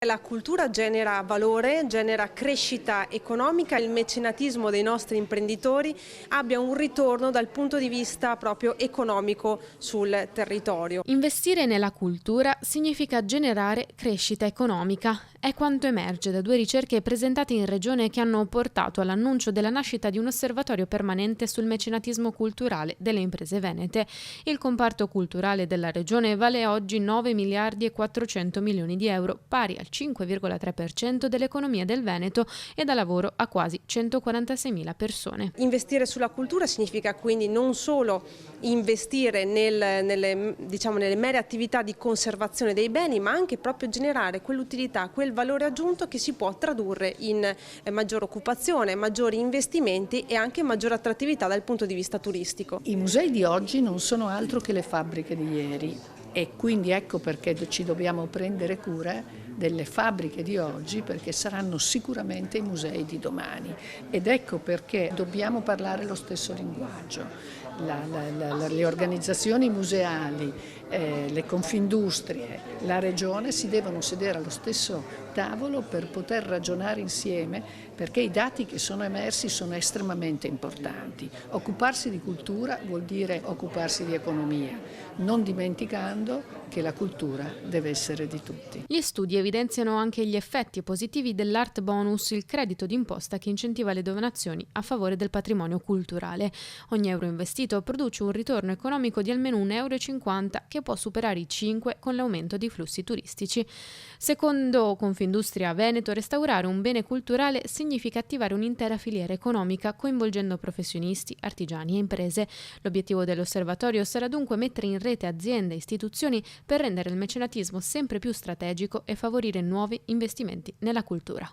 La cultura genera valore, genera crescita economica, il mecenatismo dei nostri imprenditori abbia un ritorno dal punto di vista proprio economico sul territorio. Investire nella cultura significa generare crescita economica. È quanto emerge da 2 ricerche presentate in Regione che hanno portato all'annuncio della nascita di un osservatorio permanente sul mecenatismo culturale delle imprese venete. Il comparto culturale della Regione vale oggi 9 miliardi e 400 milioni di euro, pari al 5,3% dell'economia del Veneto e dà lavoro a quasi 146.000 persone. Investire sulla cultura significa quindi non solo investire nelle mere attività di conservazione dei beni, ma anche proprio generare quell'utilità, quel valore aggiunto che si può tradurre in maggiore occupazione, maggiori investimenti e anche maggiore attrattività dal punto di vista turistico. I musei di oggi non sono altro che le fabbriche di ieri e quindi ecco perché ci dobbiamo prendere cura delle fabbriche di oggi, perché saranno sicuramente i musei di domani, ed ecco perché dobbiamo parlare lo stesso linguaggio. Le organizzazioni museali, le Confindustrie, la Regione si devono sedere allo stesso tavolo per poter ragionare insieme, perché i dati che sono emersi sono estremamente importanti. Occuparsi di cultura vuol dire occuparsi di economia, non dimenticando che la cultura deve essere di tutti. Gli studi evidenziano anche gli effetti positivi dell'Art Bonus, il credito d'imposta che incentiva le donazioni a favore del patrimonio culturale. Ogni euro investito produce un ritorno economico di almeno 1,50 euro che può superare i 5 con l'aumento dei flussi turistici. Secondo Confindustria Veneto, restaurare un bene culturale significa attivare un'intera filiera economica coinvolgendo professionisti, artigiani e imprese. L'obiettivo dell'osservatorio sarà dunque mettere in rete aziende e istituzioni per rendere il mecenatismo sempre più strategico e favorire nuovi investimenti nella cultura.